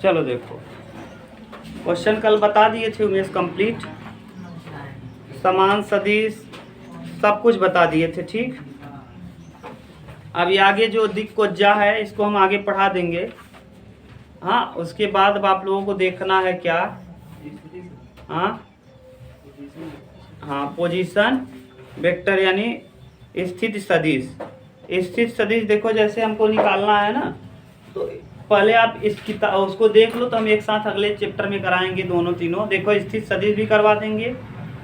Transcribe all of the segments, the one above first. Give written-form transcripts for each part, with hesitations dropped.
चलो देखो, क्वेश्चन कल बता दिए थे उमेश, कंप्लीट समान सदिश सब कुछ बता दिए थे, ठीक। अब ये आगे जो दिक् कोज्जा है इसको हम आगे पढ़ा देंगे। हाँ, उसके बाद अब आप लोगों को देखना है क्या, हाँ पोजीशन वेक्टर यानी स्थित सदिश। स्थित सदिश देखो, जैसे हमको निकालना है ना, तो पहले आप इस किताब उसको देख लो, तो हम एक साथ अगले चैप्टर में कराएंगे दोनों तीनों। देखो, स्थित सदिश भी करवा देंगे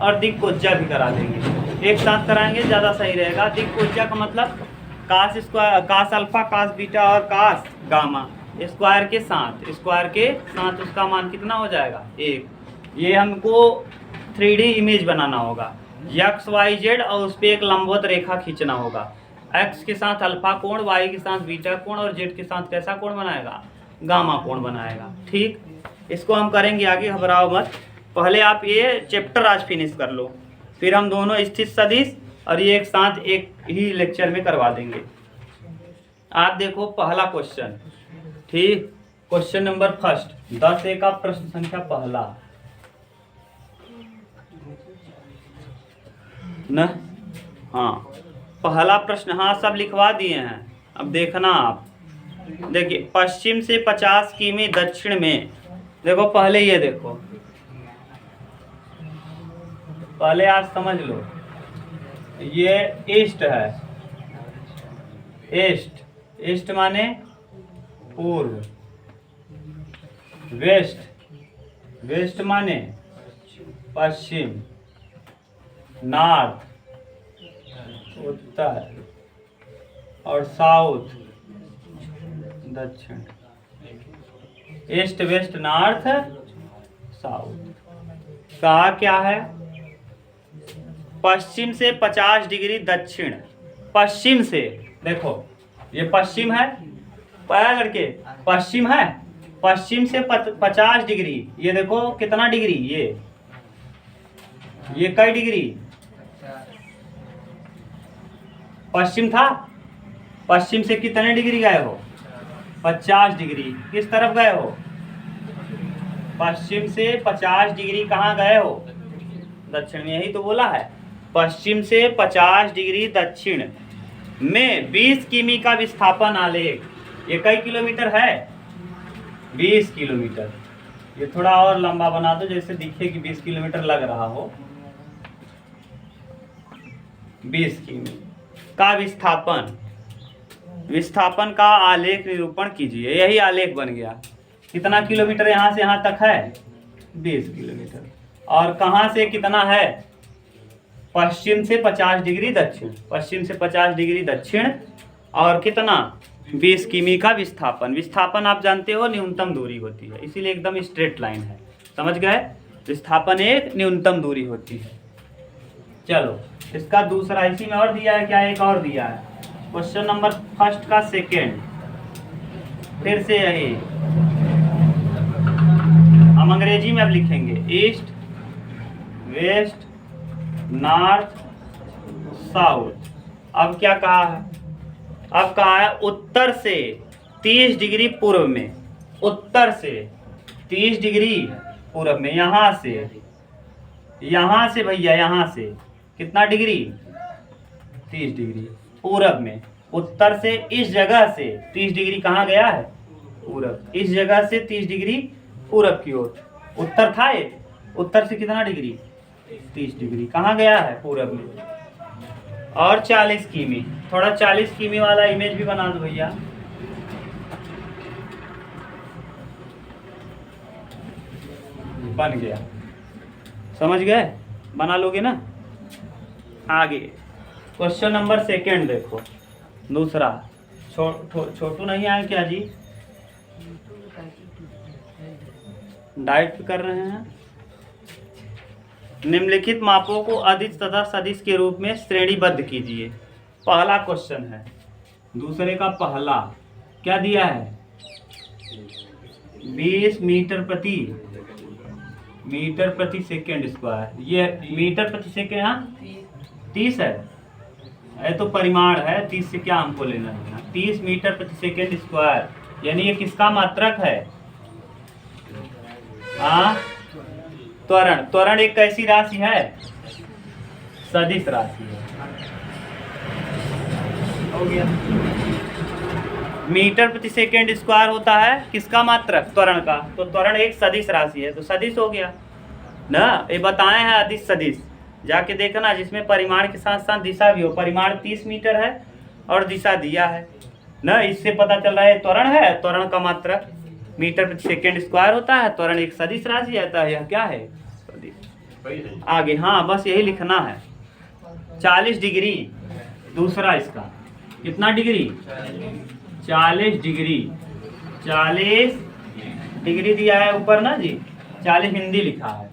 और दिक् कोज्जा भी करा देंगे, एक साथ कराएंगे, ज़्यादा सही रहेगा। दिक् कोज्जा का मतलब cos square, cos alpha, cos beta और कास गामा स्क्वायर के साथ उसका मान कितना हो जाएगा, 1। ये हमको 3D इमेज बनाना होगा, एक्स वाई जेड, और उस पर एक लंबवत रेखा खींचना होगा। एक्स के साथ अल्फा कोण, वाई के साथ बीटा कोण और जेड के साथ कैसा कोण बनाएगा, गामा कोण बनाएगा, ठीक। इसको हम करेंगे आगे, घबराओ मत। पहले आप ये चैप्टर आज फिनिश कर लो, फिर हम दोनों स्थित सदिश और ये एक साथ एक ही लेक्चर में करवा देंगे। आप देखो पहला क्वेश्चन, ठीक, क्वेश्चन नंबर फर्स्ट, 10A का प्रश्न संख्या पहला न, हाँ पहला प्रश्न, हाँ सब लिखवा दिए हैं। अब देखना आप, देखिए, पश्चिम से 50 किमी दक्षिण में, देखो पहले ये देखो, पहले आज समझ लो, ये ईस्ट है, ईस्ट, ईस्ट माने पूर्व, वेस्ट, वेस्ट माने पश्चिम, नॉर्थ उत्तर और साउथ दक्षिण। East west north south. कहा क्या है, पश्चिम से 50 डिग्री दक्षिण, पश्चिम से, देखो ये पश्चिम है, पाया करके पश्चिम है, पश्चिम से 50 डिग्री, ये देखो कितना डिग्री, ये कई डिग्री, पश्चिम था, पश्चिम से कितने डिग्री गए हो, 50 डिग्री। किस तरफ गए हो, पश्चिम से 50 डिग्री कहाँ गए हो, दक्षिण में, यही तो बोला है, पश्चिम से 50 डिग्री दक्षिण में 20 किमी का विस्थापन आलेख। ये कई किलोमीटर है, 20 किलोमीटर। ये थोड़ा और लंबा बना दो, जैसे दिखे कि 20 किलोमीटर लग रहा हो। 20 किमी का विस्थापन, विस्थापन का आलेख निरूपण कीजिए। यही आलेख बन गया। कितना किलोमीटर यहाँ से यहाँ तक है, 20 किलोमीटर। और कहाँ से कितना है, पश्चिम से 50 डिग्री दक्षिण, पश्चिम से 50 डिग्री दक्षिण, और कितना, 20 किमी का विस्थापन। विस्थापन आप जानते हो न्यूनतम दूरी होती है, इसीलिए एकदम स्ट्रेट लाइन है, समझ गए। विस्थापन एक न्यूनतम दूरी होती है। चलो इसका दूसरा, इसी में और दिया है क्या, एक और दिया है, क्वेश्चन नंबर फर्स्ट का सेकेंड, फिर से यही हम अंग्रेजी में अब लिखेंगे, ईस्ट वेस्ट नॉर्थ साउथ। अब क्या कहा है, अब कहा है उत्तर से 30 डिग्री पूर्व में, उत्तर से 30 डिग्री पूर्व में, यहाँ से भैया, यहाँ से कितना डिग्री, 30 डिग्री पूरब में। उत्तर से इस जगह से 30 डिग्री कहाँ गया है, पूरब, इस जगह से 30 डिग्री पूरब की ओर। उत्तर था ये, उत्तर से कितना डिग्री, 30 डिग्री कहाँ गया है, पूरब में। और 40 किमी, थोड़ा 40 किमी वाला इमेज भी बना दो भैया। बन गया, समझ गए, बना लोगे ना। आगे क्वेश्चन नंबर सेकेंड देखो, दूसरा, छोटू नहीं आए क्या जी, डाइट भी कर रहे हैं। निम्नलिखित मापों को अदिश तथा सदिश के रूप में श्रेणीबद्ध कीजिए। पहला क्वेश्चन है, दूसरे का पहला क्या दिया है, 20 मीटर प्रति सेकेंड स्क्वायर। ये मीटर प्रति सेकेंड, हाँ 30 है, ये तो परिमाण है, 30 से क्या हमको लेना है, 30 मीटर प्रति सेकेंड स्क्वायर, यानी ये किसका मात्रक है, हाँ, त्वरण, त्वरण एक कैसी राशि है? सदिश राशि है। हो गया। मीटर प्रति सेकेंड स्क्वायर होता है किसका मात्रक? त्वरण का। तो त्वरण एक सदिश राशि है, तो सदिश हो गया ना। ये बताए हैं अदिश सदिश, जाके देखना, जिसमें परिमाण के साथ साथ दिशा भी हो। परिमाण 30 मीटर है और दिशा दिया है ना, इससे पता चल रहा है त्वरण है। त्वरण का मात्रक मीटर प्रति सेकेंड स्क्वायर होता है। त्वरण एक सदिश राशि आता है, यह क्या है? सदिश। आगे, हाँ बस यही लिखना है। 40 डिग्री दूसरा इसका, कितना डिग्री? 40 डिग्री। 40 डिग्री दिया है ऊपर ना जी, 40 हिंदी लिखा है,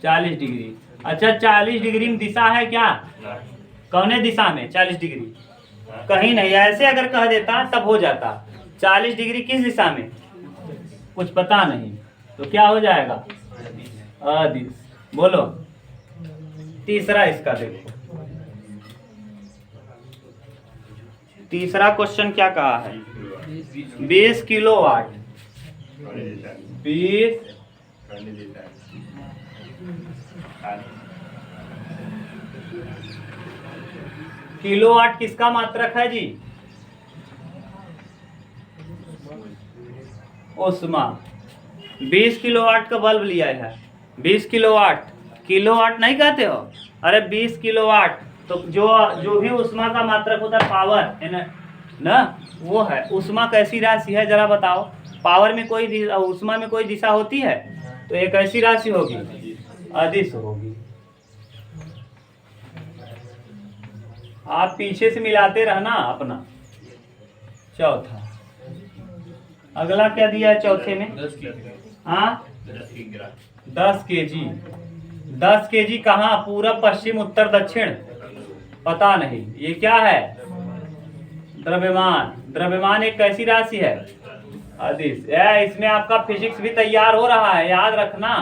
40 डिग्री। अच्छा, 40 डिग्री में दिशा है क्या? कौने दिशा में 40 डिग्री? कहीं नहीं। ऐसे अगर कह देता तब हो जाता। 40 डिग्री किस दिशा में? कुछ पता नहीं, तो क्या हो जाएगा? अदिश। बोलो तीसरा इसका देखो, तीसरा क्वेश्चन क्या कहा है? 20 किलोवाट। 20 किलोवाट किसका मात्रक है जी? उष्मा। 20 किलोवाट का बल्ब लिया है। 20 किलोवाट, किलोवाट नहीं कहते हो? अरे 20 किलोवाट, तो जो भी उष्मा का मात्रक होता है, पावर है ना, वो है। उष्मा कैसी राशि है जरा बताओ? पावर में कोई, उष्मा में कोई दिशा होती है? तो एक ऐसी राशि होगी, अदिश होगी। आप पीछे से मिलाते रहना अपना। चौथा, अगला क्या दिया है चौथे में? हाँ, 10 केजी। 10 केजी कहाँ? पूरब, पश्चिम, उत्तर, दक्षिण? पता नहीं। ये क्या है? द्रव्यमान। द्रव्यमान एक कैसी राशि है? अदिश। इसमें आपका फिजिक्स भी तैयार हो रहा है, याद रखना।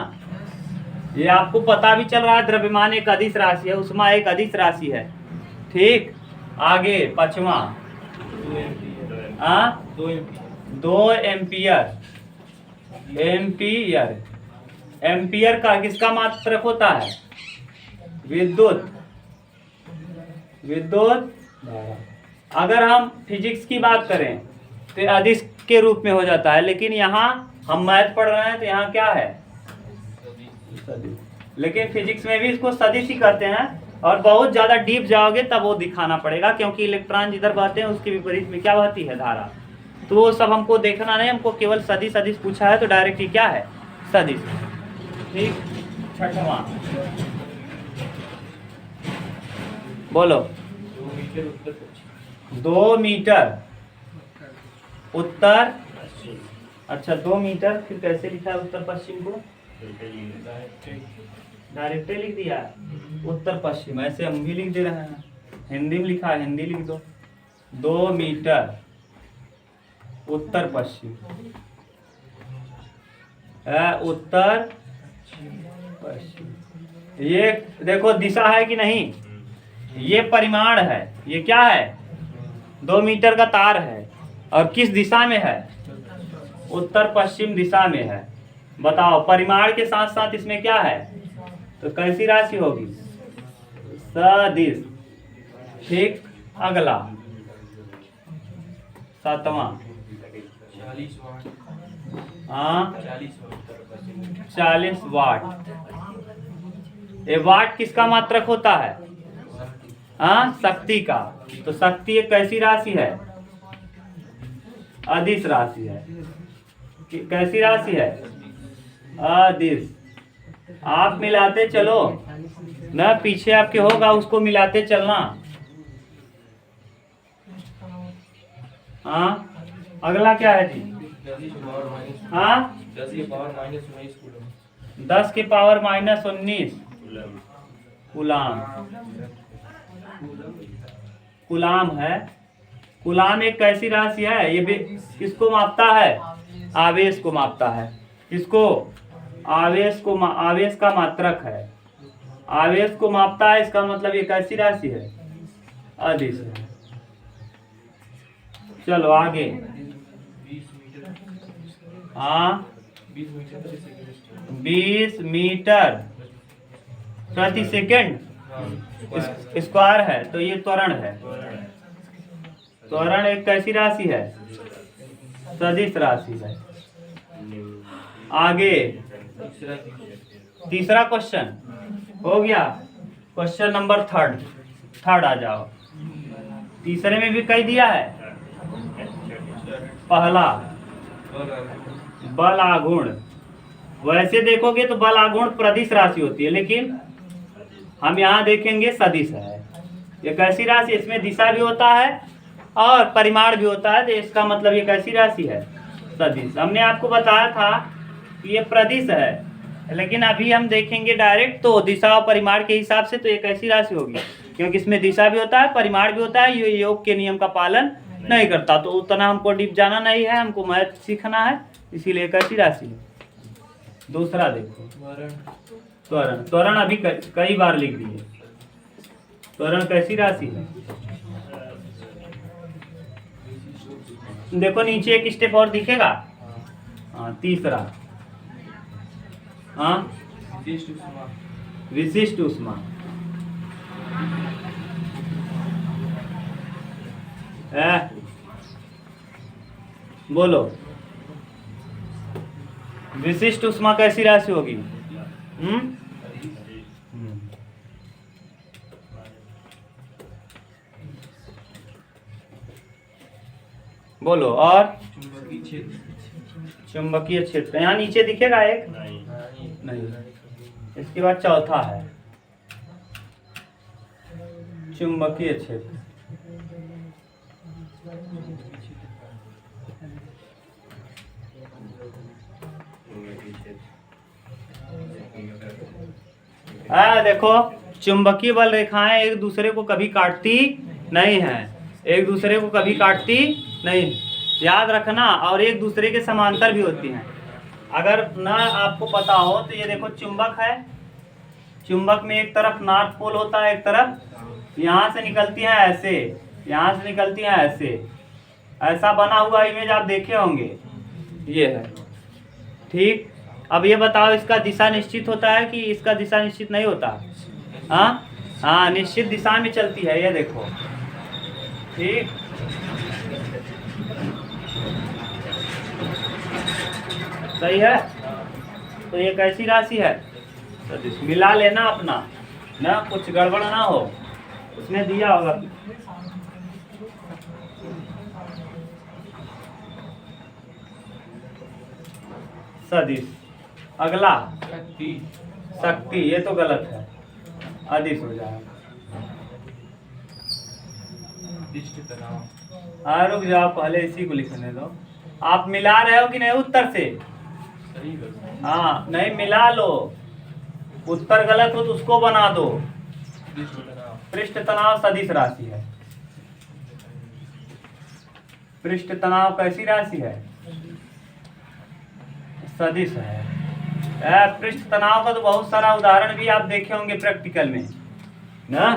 ये आपको पता भी चल रहा है, द्रव्यमान एक अदिश राशि है, उष्मा एक अदिश राशि है। ठीक, आगे पांचवा, 2 एम्पियर। एम्पियर, एम्पियर का किसका मात्रक होता है? विद्युत। विद्युत। अगर हम फिजिक्स की बात करें तो अदिश के रूप में हो जाता है, लेकिन यहाँ हम मैथ पढ़ रहे हैं तो यहाँ क्या है? लेकिन फिजिक्स में भी इसको सदिश ही कहते हैं, और बहुत ज्यादा डीप जाओगे तब वो दिखाना पड़ेगा, क्योंकि इलेक्ट्रॉन जिधर बहते हैं उसके विपरीत में क्या बहती है? धारा। तो वो सब हमको देखना नहीं, हमको केवल सदिश सदिश पूछा है तो डायरेक्ट ही क्या है? सदिश। ठीक, छठवां बोलो। 2 मीटर उत्तर। अच्छा, 2 मीटर, फिर कैसे लिखा है उत्तर पश्चिम को? डायरेक्ट लिख दिया उत्तर पश्चिम, ऐसे हम भी लिख दे रहे हैं। हिंदी में लिखा है, हिंदी लिख दो। 2 मीटर उत्तर पश्चिम, उत्तर पश्चिम। ये देखो दिशा है कि नहीं? ये परिमाण है, ये क्या है? 2 मीटर का तार है, और किस दिशा में है? उत्तर पश्चिम दिशा में है। बताओ, परिमाण के साथ साथ इसमें क्या है? तो कैसी राशि होगी? सदिश। ठीक, अगला 7वां, 40 वाट। ये वाट किसका मात्रक होता है? शक्ति का। तो शक्ति एक कैसी राशि है? अदिश राशि है। कैसी राशि है? अदिश। आप मिलाते चलो ना, पीछे आपके होगा उसको मिलाते चलना। हाँ, अगला क्या है जी? 10 की पावर माइनस 19 कूलाम। कूलाम है। कूलाम एक कैसी राशि है? ये भी किसको मापता है? आवेश को मापता है। किसको? आवेश को। आवेश का मात्रक है, आवेश को मापता है। इसका मतलब ये कैसी राशि है? अदिश है। चलो आगे। 20 मीटर प्रति सेकंड स्क्वायर है, तो ये त्वरण है। त्वरण एक कैसी राशि है? सदिश राशि है। आगे तीसरा क्वेश्चन हो गया। क्वेश्चन नंबर थर्ड आ जाओ। तीसरे में भी कह दिया है। पहला बल आघूर्ण। वैसे देखोगे तो बल आघूर्ण प्रदिश राशि होती है, लेकिन हम यहाँ देखेंगे सदिश है। ये कैसी राशि? इसमें दिशा भी होता है और परिमाण भी होता है, तो इसका मतलब ये कैसी राशि है? सदिश। हमने आपको बताया था कि ये प्रदिश है, लेकिन अभी हम देखेंगे डायरेक्ट, तो दिशा और परिमाण के हिसाब से तो ये कैसी राशि होगी, क्योंकि इसमें दिशा भी होता है, परिमाण भी होता है। ये योग के नियम का पालन नहीं करता, तो उतना हमको डीप जाना नहीं है, हमको मैथ सीखना है, इसीलिए कैसी राशि है। दूसरा देखो, त्वरण। त्वरण अभी कई बार लिख दिए। त्वरण कैसी राशि है? देखो नीचे एक स्टेप और दिखेगा। हाँ, तीसरा। हाँ, विशिष्ट ऊष्मा। बोलो, विशिष्ट ऊष्मा कैसी राशि होगी? बोलो। और चुंबकीय क्षेत्र यहाँ नीचे दिखेगा एक? नहीं। इसके बाद चौथा है चुंबकीय क्षेत्र। देखो, चुंबकीय बल रेखाएं एक दूसरे को कभी काटती नहीं है, एक दूसरे को कभी काटती नहीं, याद रखना। और एक दूसरे के समांतर भी होती हैं। अगर ना आपको पता हो तो ये देखो, चुंबक है, चुंबक में एक तरफ नॉर्थ पोल होता है, एक तरफ यहाँ से निकलती है ऐसे, यहाँ से निकलती है ऐसे, ऐसा बना हुआ इमेज आप देखे होंगे, ये है। ठीक, अब ये बताओ, इसका दिशा निश्चित होता है कि इसका दिशा निश्चित नहीं होता? हाँ, निश्चित दिशा में चलती है, ये देखो। ठीक, सही है। तो ये कैसी राशि है? सदिश। मिला लेना अपना ना, कुछ गड़बड़ ना हो, उसने दिया होगा। सदिश। अगला शक्ति, ये तो गलत है, अदिश हो जाएगा। हाँ, रुक जाओ, पहले इसी को लिखने दो। आप मिला रहे हो कि नहीं उत्तर से? हाँ, नहीं, मिला लो। उत्तर गलत हो तो उसको बना दो। पृष्ठ तनाव सदिश राशि है। पृष्ठ तनाव कैसी राशि है? सदिश है। पृष्ठ तनाव का तो बहुत सारा उदाहरण भी आप देखे होंगे प्रैक्टिकल में ना।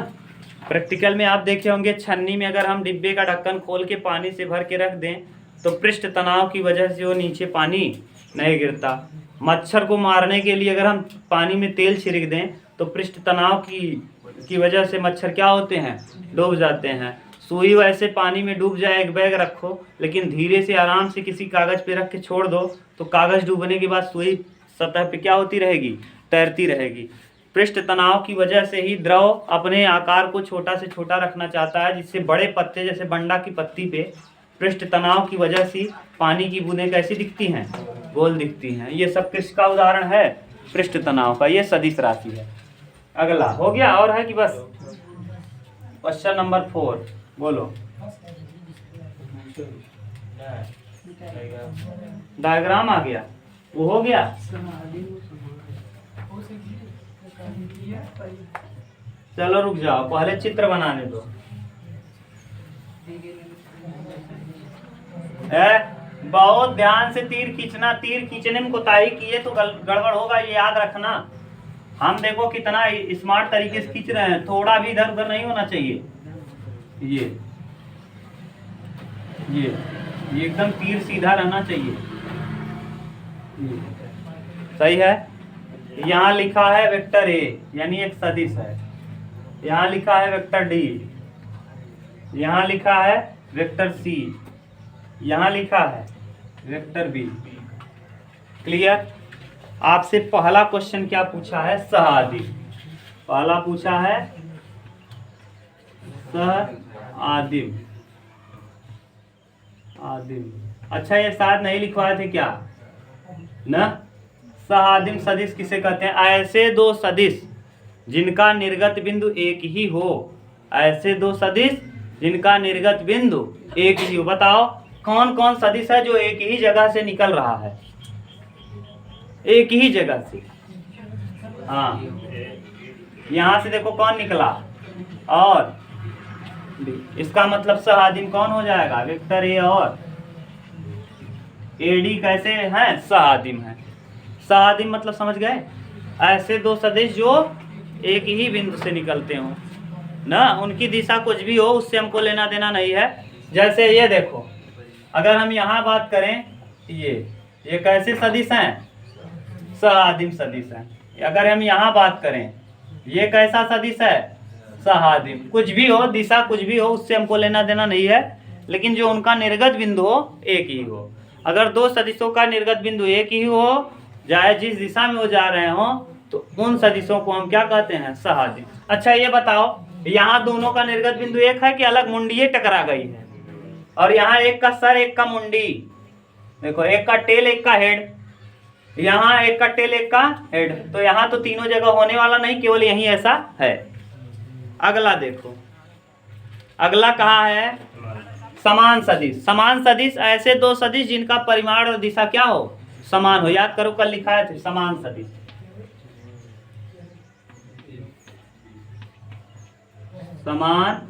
प्रैक्टिकल में आप देखे होंगे, छन्नी में अगर हम डिब्बे का ढक्कन खोल के पानी से भर के रख दें तो पृष्ठ तनाव की वजह से वो नीचे पानी नहीं गिरता। मच्छर को मारने के लिए अगर हम पानी में तेल छिड़क दें तो पृष्ठ तनाव की वजह से मच्छर क्या होते हैं? डूब जाते हैं। सुई वैसे पानी में डूब जाए, एक बैग रखो, लेकिन धीरे से आराम से किसी कागज़ पे रख के छोड़ दो तो कागज़ डूबने के बाद सुई सतह पे क्या होती रहेगी? तैरती रहेगी। पृष्ठ तनाव की वजह से ही द्रव अपने आकार को छोटा से छोटा रखना चाहता है, जिससे बड़े पत्ते जैसे बंडा की पत्ती पे पृष्ठ तनाव की वजह से पानी की बूंदें कैसी दिखती हैं? गोल दिखती हैं। ये सब किसका उदाहरण है? पृष्ठ तनाव का। ये सदिश राशि है। अगला हो गया और है कि बस? क्वेश्चन नंबर 4 बोलो। डायग्राम आ गया, वो हो गया। चलो रुक जाओ, पहले चित्र बनाने दो। बहुत ध्यान से तीर खींचना, तीर खींचने में कोताही किए तो गड़बड़ होगा, ये याद रखना। हम देखो कितना स्मार्ट तरीके से खींच रहे हैं, थोड़ा भी इधर उधर नहीं होना चाहिए। ये एकदम तीर सीधा रहना चाहिए। सही है। यहाँ लिखा है वेक्टर ए यानी एक सदिश है, यहाँ लिखा है वेक्टर डी, यहाँ लिखा है वेक्टर सी, यहाँ लिखा है वेक्टर बी। क्लियर। आपसे पहला क्वेश्चन क्या पूछा है, सह-आदिम। पहला पूछा है सह-आदिम। आदिम। अच्छा ये शायद नहीं लिखवाए थे क्या न। सह-आदिम सदिश किसे कहते हैं, ऐसे दो सदिश जिनका निर्गत बिंदु एक ही हो, ऐसे दो सदिश जिनका निर्गत बिंदु एक ही हो। बताओ कौन कौन सदिश है जो एक ही जगह से निकल रहा है, एक ही जगह से। हाँ यहाँ से देखो कौन निकला, और इसका मतलब सह-आदिम कौन हो जाएगा, वेक्टर ए और एडी कैसे हैं, सह-आदिम है। सह-आदिम मतलब समझ गए, ऐसे दो सदिश जो एक ही बिंदु से निकलते हो ना, उनकी दिशा कुछ भी हो उससे हमको लेना देना नहीं है। जैसे ये देखो, अगर हम यहाँ बात करें, ये कैसे सदिश हैं, सह-आदिम सदिश हैं। अगर हम यहाँ बात करें, ये कैसा सदिश है, सह-आदिम। कुछ भी हो, दिशा कुछ भी हो उससे हमको लेना देना नहीं है, लेकिन जो उनका निर्गत बिंदु हो एक ही हो। अगर दो सदिशों का निर्गत बिंदु एक ही हो, चाहे जिस दिशा में वो जा रहे हो, तो उन सदिशों को हम क्या कहते हैं, सह-आदिम। अच्छा ये बताओ, यहाँ दोनों का निर्गत बिंदु एक है कि अलग मुंडिये टकरा गई है, और यहाँ एक का सर एक का मुंडी, देखो एक का टेल एक का हेड, यहाँ एक का टेल एक का हेड, तो यहाँ तो तीनों जगह होने वाला नहीं, केवल यही ऐसा है। अगला देखो, अगला कहा है समान सदिश। समान सदिश ऐसे दो सदिश जिनका परिमाण और दिशा क्या हो, समान हो। याद करो कल लिखा है समान सदिश। समान,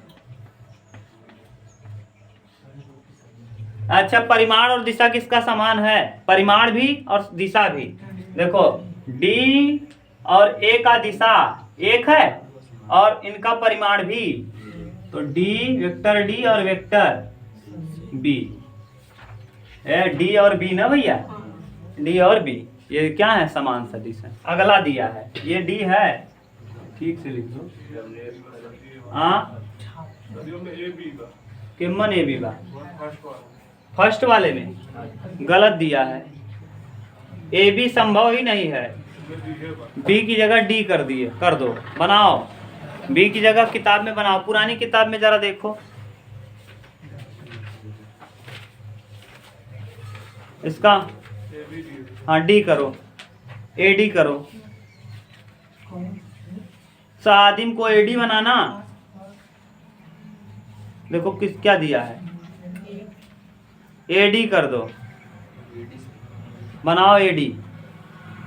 अच्छा परिमाण और दिशा किसका समान है, परिमाण भी और दिशा भी। देखो डी और ए का दिशा एक है और इनका परिमाण भी, तो डी वेक्टर डी और वेक्टर बी, डी और बी ना भैया, डी और बी, ये क्या है, समान सदिश है। अगला दिया है, ये डी है, ठीक से लिख दो। हाँ किमन ए बी बा, फर्स्ट वाले में गलत दिया है, ए बी संभव ही नहीं है, बी की जगह डी कर दिए, कर दो, बनाओ बी की जगह किताब में बनाओ, पुरानी किताब में जरा देखो इसका, हाँ डी करो, ए डी करो। सह-आदिम को एडी बनाना, देखो किस क्या दिया है, एडी कर दो, बनाओ एडी।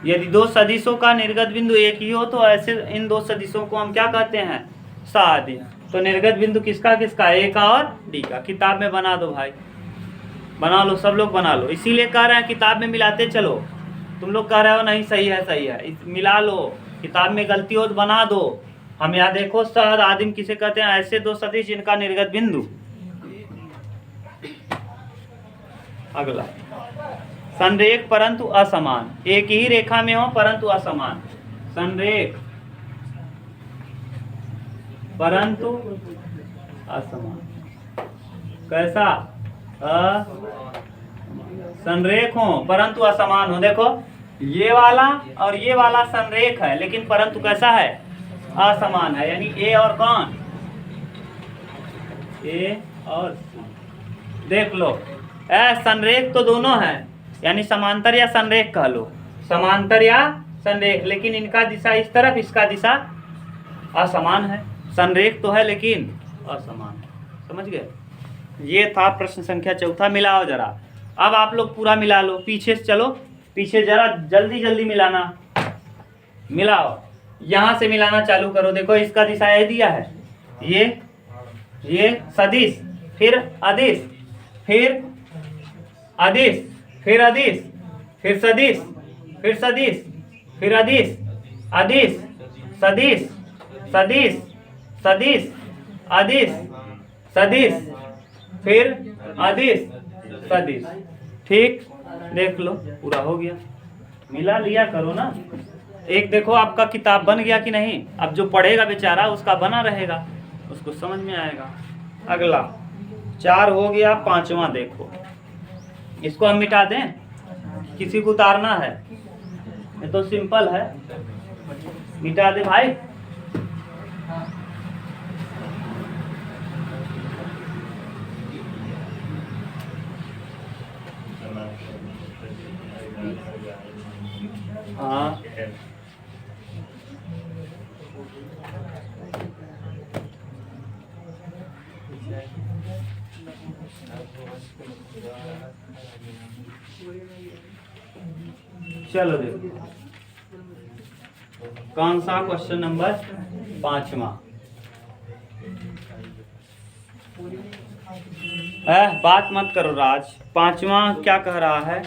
यदि दो सदिशों का निर्गत बिंदु एक ही हो तो ऐसे इन दो सदिशों को हम क्या कहते हैं, सह-आदिम। तो निर्गत बिंदु किसका किसका, ए का और डी का। किताब में बना दो भाई, बना लो, सब लोग बना लो। इसीलिए कह रहे हैं किताब में मिलाते चलो, तुम लोग कह रहे हो नहीं सही है, सही है, मिला लो। किताब में गलती हो तो बना दो। हम यहाँ देखो सह-आदिम किसे कहते हैं, ऐसे दो सदिश जिनका निर्गत बिंदु। अगला संरेख परंतु असमान, एक ही रेखा में हो परंतु असमान। संरेख परंतु असमान, कैसा, संरेख हो परंतु असमान हो। देखो ये वाला और ये वाला संरेख है, लेकिन परंतु कैसा है, असमान है। यानी ए और कौन, ए और सी। देख लो संरेख तो दोनों है, यानी समांतर या संरेख कह लो, समांतर या संरेख, लेकिन इनका दिशा इस तरफ, इसका दिशा असमान है। संरेख तो है लेकिन असमान है, समझ गए। ये था प्रश्न संख्या 4। मिलाओ जरा, अब आप लोग पूरा मिला लो, पीछे से चलो, पीछे जरा जल्दी जल्दी मिलाना, मिलाओ, यहाँ से मिलाना चालू करो। देखो इसका दिशा ये दिया है, ये सदिश, फिर अदिश, फिर अदिश, फिर अदिश, फिर सदिश, फिर सदिश, फिर अदिश, अदिश, सदिश, सदिश, सदिश, अदिश, सदिश, फिर अदिश, सदिश। ठीक, देख लो पूरा हो गया। मिला लिया करो ना। एक देखो आपका किताब बन गया कि नहीं, अब जो पढ़ेगा बेचारा उसका बना रहेगा, उसको समझ में आएगा। अगला 4 हो गया, 5वां देखो, इसको हम मिटा दें, किसी को उतारना है, ये तो सिंपल है, मिटा दे भाई। हाँ चलो देखो कौन सा क्वेश्चन नंबर 5वां बात मत करो राज। 5वां क्या कह रहा है,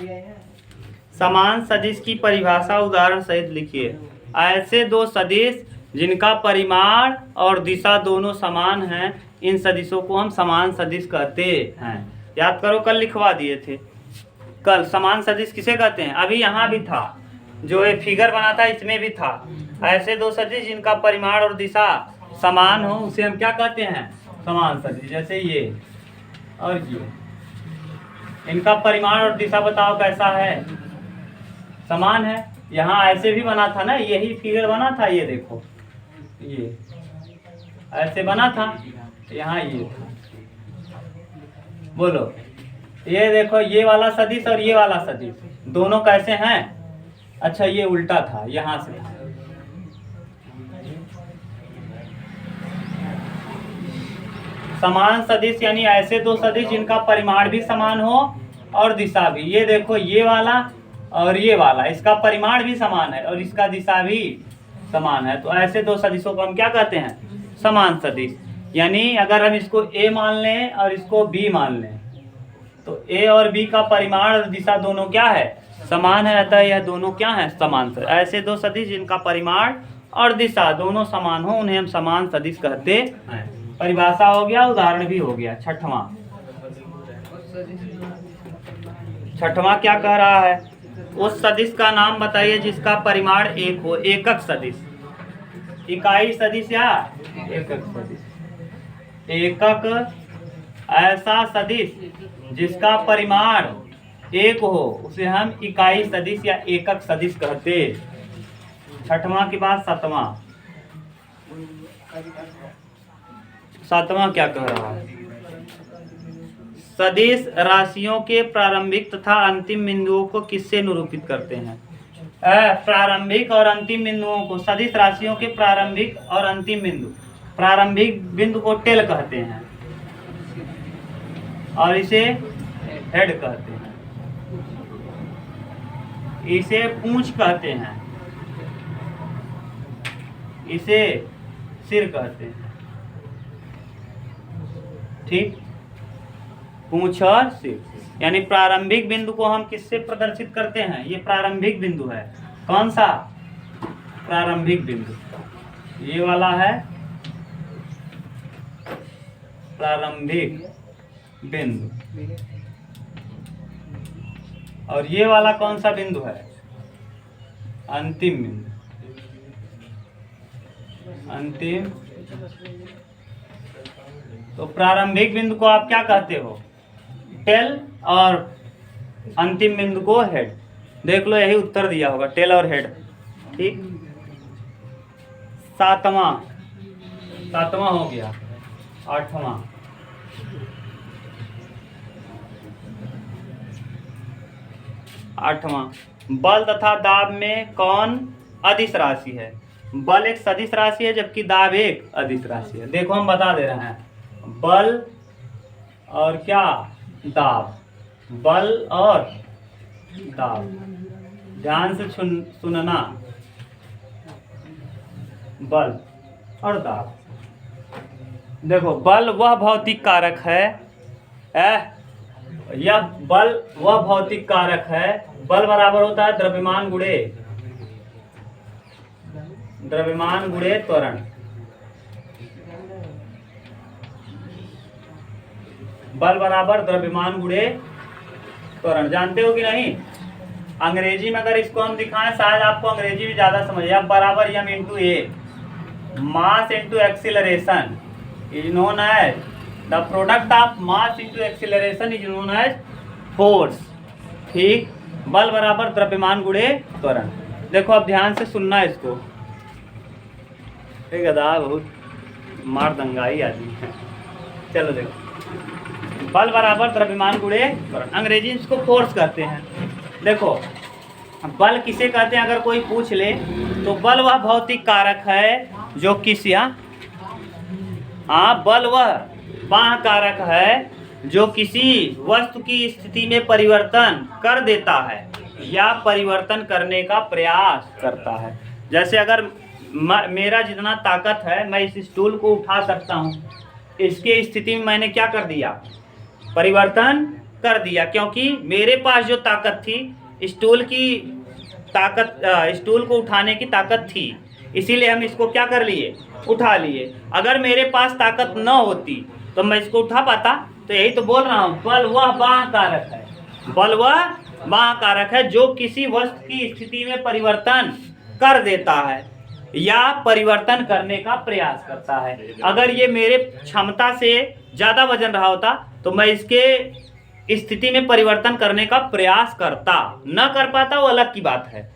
समान सदिश की परिभाषा उदाहरण सहित लिखिए। ऐसे दो सदिश जिनका परिमाण और दिशा दोनों समान हैं, इन सदिशों को हम समान सदिश कहते हैं। याद करो कल लिखवा दिए थे, कल समान सदिश किसे कहते हैं, अभी यहाँ भी था, जो ये फिगर बना था इसमें भी था। ऐसे दो सदिश जिनका परिमाण और दिशा समान हो उसे हम क्या कहते हैं, समान सदिश। जैसे ये और ये, इनका परिमाण और दिशा बताओ कैसा है, समान है। यहाँ ऐसे भी बना था ना, यही फिगर बना था, ये देखो ये ऐसे बना था, यहाँ ये था। बोलो ये देखो, ये वाला सदिश और ये वाला सदिश दोनों कैसे हैं, अच्छा ये उल्टा था, यहाँ से था। समान सदिश यानी ऐसे दो सदिश जिनका परिमाण भी समान हो और दिशा भी। ये देखो ये वाला और ये वाला, इसका परिमाण भी समान है और इसका दिशा भी समान है, तो ऐसे दो सदिशों को हम क्या कहते हैं, समान सदिश। यानी अगर हम इसको a मान लें और इसको b मान लें, तो a और b का परिमाण और दिशा दोनों क्या है, समान है, अतः यह दोनों क्या है, समान सदिश। ऐसे दो सदिश जिनका परिमाण और दिशा दोनों समान हो उन्हें हम समान सदिश कहते हैं। परिभाषा हो गया, उदाहरण भी हो गया। छठवां क्या कह रहा है, उस सदिश का नाम बताइए जिसका परिमाण 1 हो। एकक सदिश, इकाई सदिश या एकक सदिश। एकक ऐसा सदिश जिसका परिमाण 1 हो उसे हम इकाई सदिश या एकक सदिश कहते। छठवां के बाद सातवां क्या कह रहा है, सदिश राशियों के प्रारंभिक तथा अंतिम बिंदुओं को किससे निरूपित करते हैं। प्रारंभिक और अंतिम बिंदुओं को, सदिश राशियों के प्रारंभिक और अंतिम बिंदु, प्रारंभिक बिंदु को टेल कहते हैं और इसे हेड कहते हैं, इसे पूंछ कहते हैं, इसे सिर कहते हैं। ठीक, पूंछ और सिर। यानी प्रारंभिक बिंदु को हम किससे प्रदर्शित करते हैं, ये प्रारंभिक बिंदु है। कौन सा प्रारंभिक बिंदु, ये वाला है प्रारंभिक बिंदु, और ये वाला कौन सा बिंदु है, अंतिम बिंदु। अंतिम, तो प्रारंभिक बिंदु को आप क्या कहते हो, टेल, और अंतिम बिंदु को हेड। देख लो यही उत्तर दिया होगा, टेल और हेड। ठीक, सातवां हो गया। आठवां, बल तथा दाब में कौन अदिश राशि है। बल एक सदिश राशि है जबकि दाब एक अदिश राशि है। देखो हम बता दे रहे हैं, बल और क्या, दाब, बल और दाब, ध्यान से सुनना, बल और दाब। देखो बल वह भौतिक कारक है, यह बल वह भौतिक कारक है, बल बराबर होता है द्रव्यमान गुणे त्वरण। बल बराबर द्रव्यमान गुणे त्वरण, जानते हो कि नहीं। अंग्रेजी में अगर इसको हम दिखाएं शायद आपको अंग्रेजी भी ज़्यादा समझ आए। बराबर m into A, mass into acceleration is known as the product of mass into acceleration is known as force. ठीक, बल बराबर द्रव्यमान गुणे त्वरण। देखो अब ध्यान से सुनना इसको, एक गधा बहुत मार दंगाई आदमी है। चलो देखो, बल बराबर द्रव्यमान गुणे त्वरण, अंग्रेजी इसको फोर्स कहते हैं। देखो बल किसे कहते हैं, अगर कोई पूछ ले तो बल वह भौतिक कारक है जो किसी बल वह कारक है जो किसी वस्तु की स्थिति में परिवर्तन कर देता है या परिवर्तन करने का प्रयास करता है। जैसे अगर मेरा जितना ताकत है मैं इस स्टूल को उठा सकता हूँ, इसके स्थिति में मैंने क्या कर दिया, परिवर्तन कर दिया, क्योंकि मेरे पास जो ताकत थी स्टूल की ताकत, स्टूल को उठाने की ताकत थी, इसीलिए हम इसको क्या कर लिए, उठा लिए। अगर मेरे पास ताकत न होती तो मैं इसको उठा पाता? तो यही तो बोल रहा हूँ, बल वह बाह्य कारक है, बल वह बाह्य कारक है जो किसी वस्तु की स्थिति में परिवर्तन कर देता है या परिवर्तन करने का प्रयास करता है। अगर ये मेरे क्षमता से ज़्यादा वजन रहा होता तो मैं इसके स्थिति में परिवर्तन करने का प्रयास करता, न कर पाता वो अलग की बात है,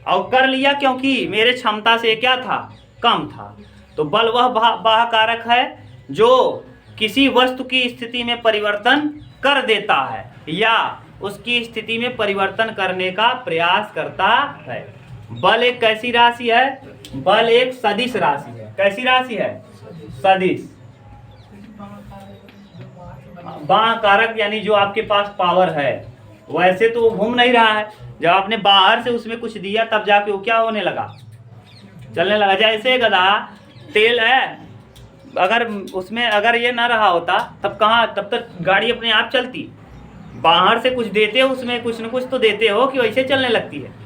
और कर लिया क्योंकि मेरे क्षमता से क्या था, कम था। तो बल वह बाह्य कारक है जो किसी वस्तु की स्थिति में परिवर्तन कर देता है या उसकी स्थिति में परिवर्तन करने का प्रयास करता है। बल एक कैसी राशि है, बल एक सदिश राशि है। कैसी राशि है, सदिश। बाह्य कारक यानी जो आपके पास पावर है, वैसे तो वो घूम नहीं रहा है, जब आपने बाहर से उसमें कुछ दिया तब जाके वो क्या होने लगा, चलने लगा। जैसे गधा तेल है, अगर उसमें अगर ये ना रहा होता तब कहाँ, तब तक गाड़ी अपने आप चलती। बाहर से कुछ देते हो, उसमें कुछ न कुछ तो देते हो कि वैसे चलने लगती है।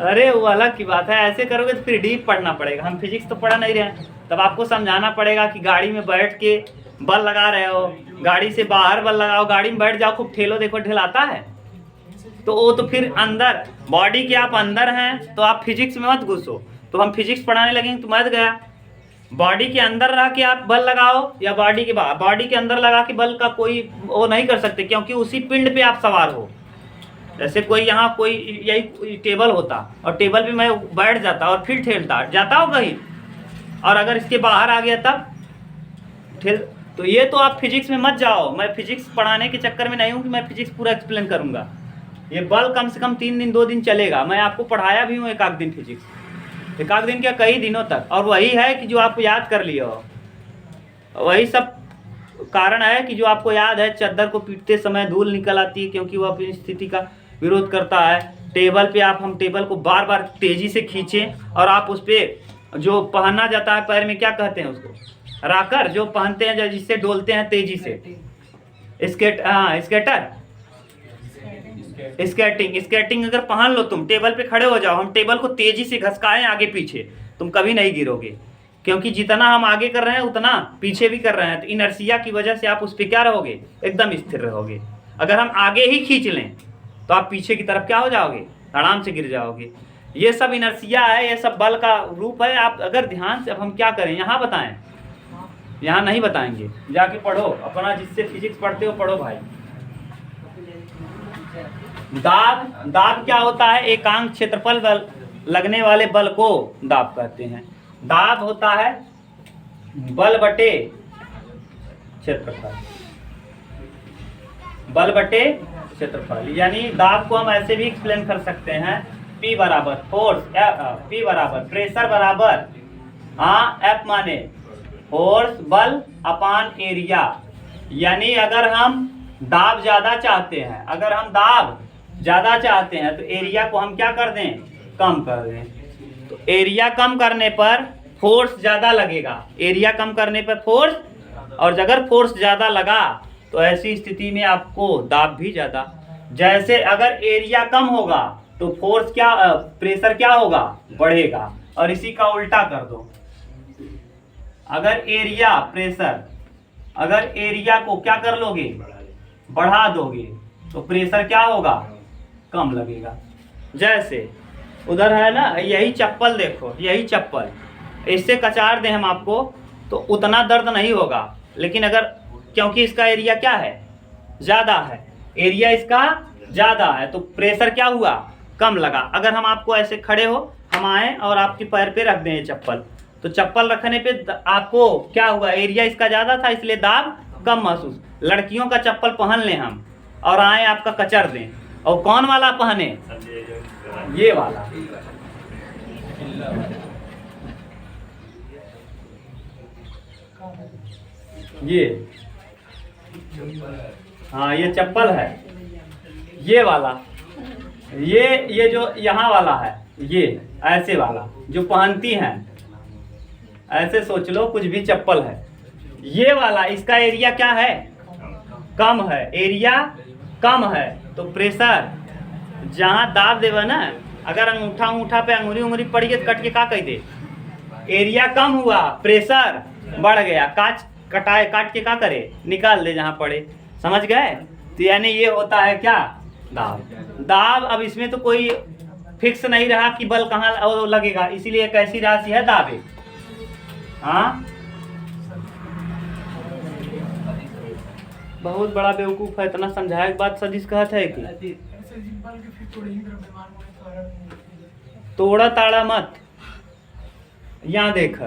अरे वो अलग की बात है, ऐसे करोगे तो फिर डीप पढ़ना पड़ेगा। हम फिजिक्स तो पढ़ा नहीं रहे हैं, तब आपको समझाना पड़ेगा कि गाड़ी में बैठ के बल लगा रहे हो, गाड़ी से बाहर बल लगाओ, गाड़ी में बैठ जाओ, खूब ठेलो, देखो ठेलाता है। तो वो तो फिर अंदर बॉडी के आप अंदर हैं तो आप फिजिक्स में मत घुसो। तो हम फिजिक्स पढ़ाने लगेंगे तो मत गया। बॉडी के अंदर रह के आप बल लगाओ या बॉडी के बाहर, बॉडी के अंदर लगा के बल का कोई वो नहीं कर सकते, क्योंकि उसी पिंड पे आप सवार हो। जैसे कोई यहाँ कोई यही टेबल होता और टेबल पे मैं बैठ जाता और फिर ठेलता जाता हो कहीं, और अगर इसके बाहर आ गया तब ठेल। तो ये तो आप फिजिक्स में मत जाओ। मैं फिजिक्स पढ़ाने के चक्कर में नहीं हूँ कि मैं फिजिक्स पूरा एक्सप्लेन करूँगा। ये बल कम से कम 3 दिन 2 दिन चलेगा। मैं आपको पढ़ाया भी हूँ एक आध दिन फिजिक्स, एक आध दिन क्या कई दिनों तक, और वही है कि जो आपको याद कर लिया हो। वही सब कारण है कि जो आपको याद है, चद्दर को पीटते समय धूल निकल आती है क्योंकि वो अपनी स्थिति का विरोध करता है। टेबल पे हम टेबल को बार बार तेजी से खींचें और आप उस पर जो पहनना जाता है पैर में, क्या कहते हैं उसको, राकर जो पहनते हैं जिससे डोलते हैं तेजी से, स्केटिंग अगर पहन लो, तुम टेबल पे खड़े हो जाओ, हम टेबल को तेजी से घसकाएं आगे पीछे, तुम कभी नहीं गिरोगे, क्योंकि जितना हम आगे कर रहे हैं उतना पीछे भी कर रहे हैं। तो इनर्शिया की वजह से आप उस पर क्या रहोगे, एकदम स्थिर रहोगे। अगर हम आगे ही खींच लें तो आप पीछे की तरफ क्या हो जाओगे, आराम से गिर जाओगे। ये सब इनर्शिया है, ये सब बल का रूप है। आप अगर ध्यान से, अब हम क्या करें, यहाँ बताएं, यहाँ नहीं बताएंगे, जाके पढ़ो अपना, जिससे फिजिक्स पढ़ते हो पढ़ो भाई। दाब क्या होता है, एकांक क्षेत्रफल बल लगने वाले बल को दाब कहते हैं। दाब होता है बल बटे क्षेत्रफल, बल बटे क्षेत्रफल। यानी दाब को हम ऐसे भी एक्सप्लेन कर सकते हैं, P बराबर फोर्स, P बराबर प्रेशर बराबर F माने फोर्स बल अपान एरिया। यानी अगर हम दाब ज्यादा चाहते हैं, अगर हम दाब ज्यादा चाहते हैं तो एरिया को हम क्या कर दें, कम कर दें। तो एरिया कम करने पर फोर्स ज्यादा लगेगा, एरिया कम करने पर फोर्स, और अगर फोर्स ज्यादा लगा तो ऐसी स्थिति में आपको दाब भी ज्यादा। जैसे अगर एरिया कम होगा तो फोर्स क्या, प्रेशर क्या होगा, बढ़ेगा। और इसी का उल्टा कर दो, अगर एरिया प्रेशर, अगर एरिया को क्या कर लोगे, बढ़ा दोगे तो प्रेशर क्या होगा, कम लगेगा। जैसे उधर है ना, यही चप्पल देखो, यही चप्पल इससे कचार दें हम आपको तो उतना दर्द नहीं होगा, लेकिन अगर क्योंकि इसका एरिया क्या है, ज़्यादा है, एरिया इसका ज़्यादा है तो प्रेशर क्या हुआ, कम लगा। अगर हम आपको ऐसे खड़े हो, हम आए और आपके पैर पे रख दें ये चप्पल, तो चप्पल रखने पे आपको क्या हुआ, एरिया इसका ज़्यादा था इसलिए दाब कम महसूस। लड़कियों का चप्पल पहन लें हम और आए आपका कचर दें, और कौन वाला पहने, ये वाला। ये हाँ ये चप्पल है, ये वाला, ये जो यहाँ वाला है, ये ऐसे वाला जो पहनती हैं, ऐसे सोच लो कुछ भी चप्पल है, ये वाला इसका एरिया क्या है, कम है, एरिया कम है तो प्रेशर जहाँ दाब देवा ना, अगर अंगूठा पे अंगुरी पड़ गई तो कट के का कह दे, एरिया कम हुआ, प्रेशर बढ़ गया, काट के का करे, निकाल दे जहाँ पड़े। समझ गए? तो यानी ये होता है क्या, दाब। अब इसमें तो कोई फिक्स नहीं रहा कि बल कहाँ लगेगा, इसीलिए एक ऐसी राशि है दाबे। हाँ बहुत बड़ा बेवकूफ है, इतना समझाए बात सदिश कहत है कि तोड़ा ताड़ा मत। यहाँ देख,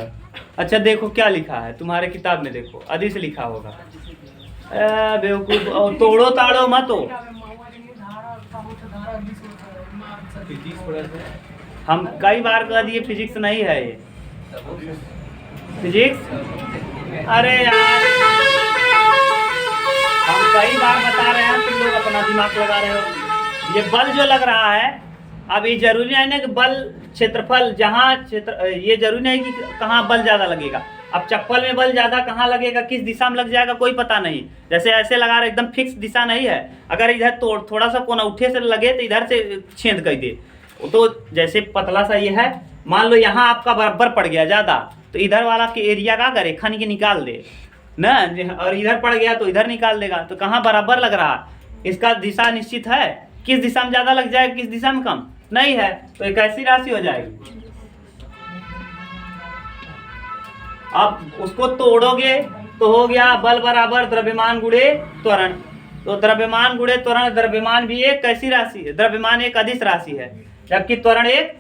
अच्छा देखो क्या लिखा है तुम्हारे किताब में, देखो अदिश लिखा होगा, बेवकूफ, और तोड़ो ताड़ो मत हो। हम कई बार कह दिए फिजिक्स नहीं है ये, फिजिक्स, अरे यार हम कई बार बता रहे हैं, तुम लोग अपना दिमाग लगा रहे हो। ये बल जो लग रहा है, अब ये जरूरी नहीं है कि बल क्षेत्रफल जहाँ ये जरूरी नहीं कि कहाँ बल ज़्यादा लगेगा। अब चप्पल में बल ज़्यादा कहाँ लगेगा, किस दिशा में लग जाएगा कोई पता नहीं। जैसे ऐसे लगा रहे, एकदम फिक्स दिशा नहीं है, अगर इधर थोड़ा सा कोना उठे से लगे तो इधर से छेद कर दे। तो जैसे पतला सा ये है, मान लो यहाँ आपका बराबर पड़ गया ज़्यादा, तो इधर वाला के एरिया का करे, खन के निकाल दे ना, और इधर पड़ गया तो इधर निकाल देगा। तो कहाँ बराबर लग रहा, इसका दिशा निश्चित है, किस दिशा में ज़्यादा लग जाएगा, किस दिशा में कम नहीं है, तो एक ऐसी राशि हो जाएगी। अब उसको तोड़ोगे तो हो गया बल बराबर द्रव्यमान गुणे त्वरण। तो द्रव्यमान गुणे त्वरण, द्रव्यमान भी एक कैसी राशि है, द्रव्यमान एक अदिश राशि है, जबकि त्वरण एक,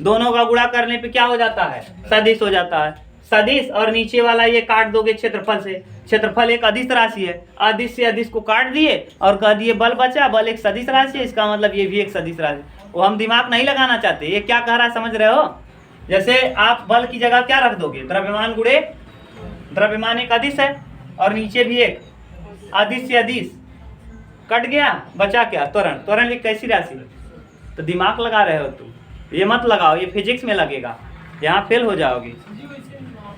दोनों का गुणा करने पे क्या हो जाता है, सदिश हो जाता है। सदिश और नीचे वाला ये काट दोगे क्षेत्रफल से, क्षेत्रफल एक अदिश राशि है, अदिश से अदिश को काट दिए और कह दिए बल बचा, बल एक सदिश राशि है, इसका मतलब ये भी एक सदिश राशि। वो हम दिमाग नहीं लगाना चाहते, ये क्या कह रहा है समझ रहे हो। जैसे आप बल की जगह क्या रख दोगे, द्रव्यमान गुणे, द्रव्यमान एक अदिश है और नीचे भी एक, अदिश से अदिश कट गया, बचा क्या, त्वरण। त्वरण एक कैसी राशि है, तो दिमाग लगा रहे हो तुम, ये मत लगाओ, ये फिजिक्स में लगेगा, यहाँ फेल हो जाओगे।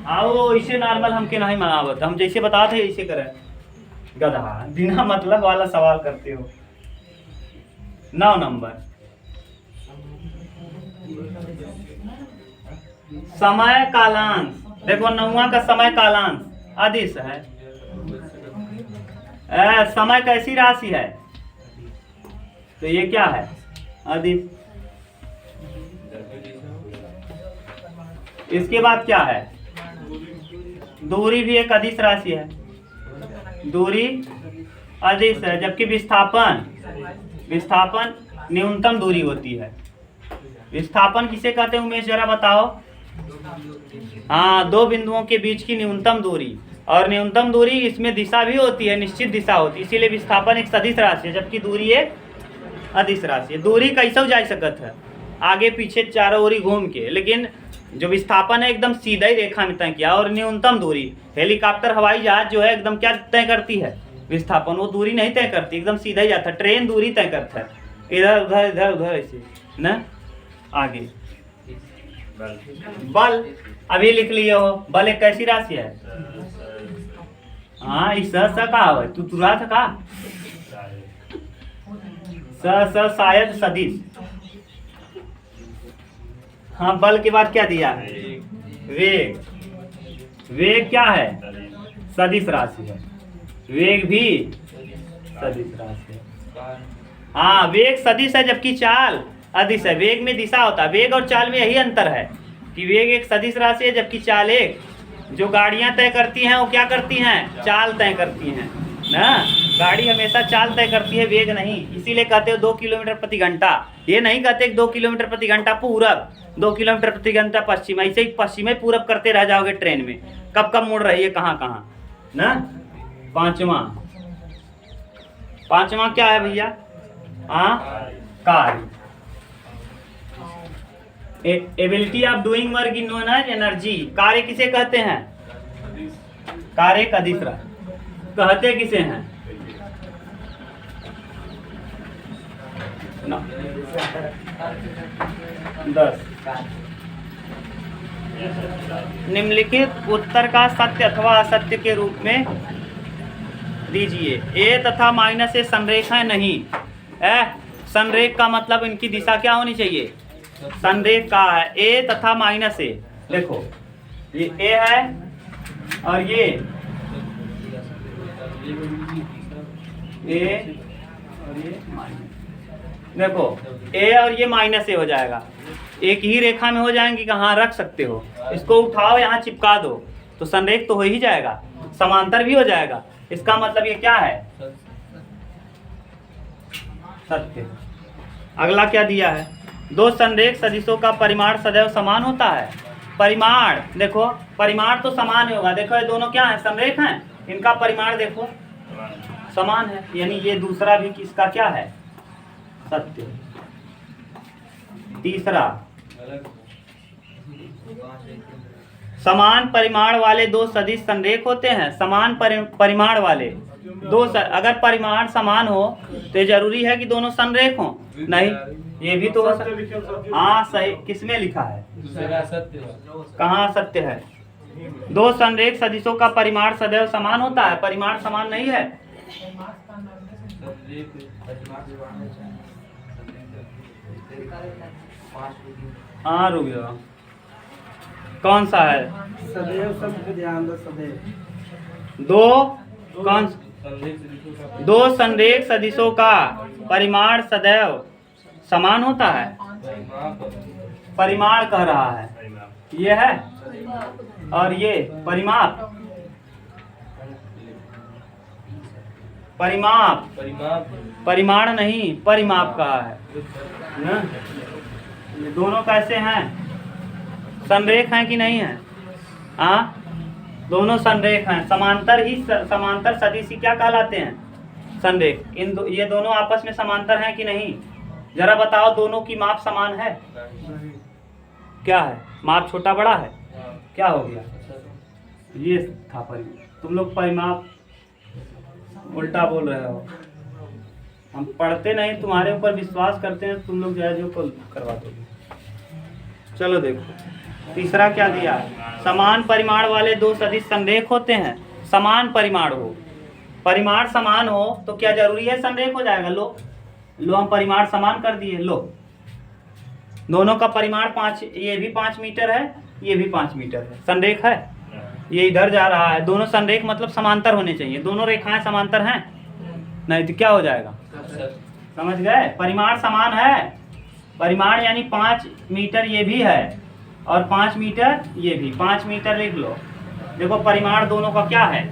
आओ इसे नॉर्मल हमके नहीं मांगावत, हम जैसे बताते ऐसे करें, गधा बिना मतलब वाला सवाल करते हो। 9 नंबर, समय कालांश, देखो 9वां का समय कालांश अदिश है। समय कैसी राशि है, तो ये क्या है, अदिश। इसके बाद क्या है, दूरी भी एक अदिश राशि है, दूरी अदिश है, जबकि विस्थापन, विस्थापन न्यूनतम दूरी होती है। विस्थापन किसे कहते हैं उमेश, जरा बताओ। हाँ, दो बिंदुओं के बीच की न्यूनतम दूरी, और न्यूनतम दूरी इसमें दिशा भी होती है, निश्चित दिशा होती है, इसीलिए विस्थापन एक सदिश राशि है, जबकि दूरी एक अदिश राशि है। दूरी कैसे जा सकत है, आगे पीछे चारों ओरी घूम के, लेकिन जो विस्थापन है एकदम सीधा ही रेखा में तय किया। और न्यूनतम दूरी, हेलीकॉप्टर हवाई जहाज जो है एकदम क्या तय करती है, विस्थापन, वो दूरी नहीं तय करती, एकदम सीधा ही जाता है। ट्रेन दूरी तय करता है, इधर उधर इधर उधर ऐसे ना। आगे बल, अभी लिख लिए हो, बल एक कैसी राशि है। हाँ, इस का है, तू तुरा था का, शायद सदिश। हाँ, बल के बाद क्या दिया है, वेग। वेग क्या है, सदिश राशि है, वेग भी सदिश राशि। हाँ, वेग सदिश है जबकि चाल अदिश है। वेग में दिशा होता है, वेग और चाल में यही अंतर है कि वेग एक सदिश राशि है जबकि चाल एक। जो गाड़ियां तय करती हैं वो क्या करती हैं? चाल तय करती हैं ना। गाड़ी हमेशा चाल तय करती है, वेग नहीं। इसीलिए कहते हो 2 किलोमीटर प्रति घंटा। ये नहीं कहते 2 किलोमीटर प्रति घंटा पूरब, 2 किलोमीटर प्रति घंटा पश्चिम। ऐसे ही पश्चिम पूरब करते रह जाओगे ट्रेन में, कब कब मुड़ रही है कहाँ कहाँ ना। पांचवा क्या है भैया? हाँ, कार्य। Ability of doing work in known as energy. कार्य किसे कहते हैं? कार्य का दूसरा कहते किसे हैं? ना 10। निम्नलिखित उत्तर का सत्य अथवा असत्य के रूप में दीजिए। ए तथा माइनस ए संरेखा नहीं। संरेख का मतलब इनकी दिशा क्या होनी चाहिए? संरेख का है ए तथा माइनस ए। देखो ये ए है और ये ए और ये माइनस। देखो ए और ये माइनस ए हो जाएगा, एक ही रेखा में हो जाएंगी। कहाँ रख सकते हो? इसको उठाओ, यहाँ चिपका दो तो संरेख तो हो ही जाएगा, समांतर भी हो जाएगा। इसका मतलब ये क्या है? सत्य। अगला क्या दिया है? दो संरेख सदिशों का परिमाण सदैव समान होता है। परिमाण देखो, परिमाण तो समान होगा। देखो ये दोनों क्या है? संरेख हैं, इनका परिमाण देखो समान है, यानी ये दूसरा भी किसका क्या है? सत्य। तीसरा, समान परिमाण वाले दो सदिश संरेख होते हैं। समान परिमाण वाले दो अगर परिमाण समान हो तो जरूरी है कि दोनों संरेख हो? नहीं, ये भी तो हाँ सही। किसमें लिखा है? कहाँ सत्य है? दो संरेख सदिशों का परिमाण सदैव समान होता है। परिमाण समान नहीं है। हाँ रुक जाओ, कौन सा है? सदैव शब्द पे ध्यान दो। सदैव दो संरेख सदिशों का परिमाण सदैव समान होता है। परिमाण कह रहा है, ये है और ये परिमाप। परिमाण नहीं, परिमाप कहा है ना। ये दोनों कैसे हैं? संरेख हैं कि नहीं है? हाँ, दोनों संरेख हैं। समांतर ही समांतर सदिश क्या कहलाते हैं? संरेख। ये दोनों आपस में समांतर हैं कि नहीं? जरा बताओ, दोनों की माप समान है? क्या है? माप छोटा बड़ा है? क्या हो गया? ये था परिमाप। तुम लोग परिमाप उल्टा बोल रहे हो। हम पढ़ते नहीं, तुम्हारे ऊपर विश्वास करते हैं, तुम लोग जो करवा दोगे। चलो देखो तीसरा क्या दिया है? समान परिमाण वाले दो सदिश संरेख होते हैं। समान परिमाण हो, परिमाण समान हो तो क्या जरूरी है? संरेख हो जाएगा। लो हम परिमाण समान कर दिए। लो दोनों का परिमाण 5, ये भी 5 मीटर है, ये भी 5 मीटर है। संरेख है, ये इधर जा रहा है। दोनों संरेख मतलब समांतर होने चाहिए। दोनों रेखाएं समांतर हैं, नहीं तो क्या हो जाएगा? समझ गए? परिमाण समान है। परिमाण यानी 5 मीटर ये भी है और 5 मीटर ये भी। 5 मीटर लिख लो। देखो परिमाण दोनों का क्या है?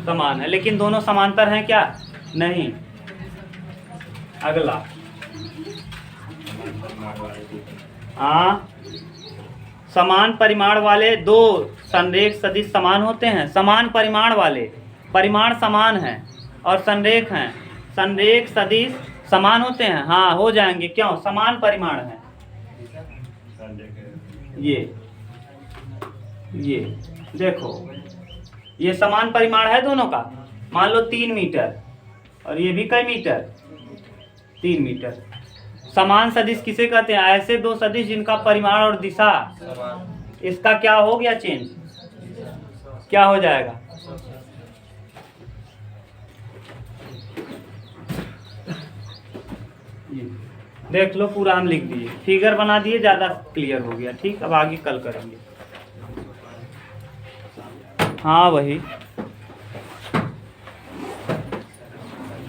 समान है, लेकिन दोनों समांतर हैं क्या? नहीं। अगला, हाँ, समान परिमाण वाले दो संरेख सदिश समान होते हैं। समान परिमाण वाले, परिमाण समान है और संरेख हैं। संरेख सदिश समान होते हैं। हाँ हो जाएंगे, क्यों? समान परिमाण है। ये देखो, ये समान परिमाण है दोनों का। मान लो 3 मीटर और ये भी कई मीटर? 3 मीटर। समान सदिश किसे कहते हैं? ऐसे दो सदिश जिनका परिमाण और दिशा, इसका क्या हो गया? चेंज। क्या हो जाएगा? देख लो, पूरा हम लिख दिए, फिगर बना दिए, ज्यादा क्लियर हो गया। ठीक, अब आगे कल करेंगे। हाँ वही।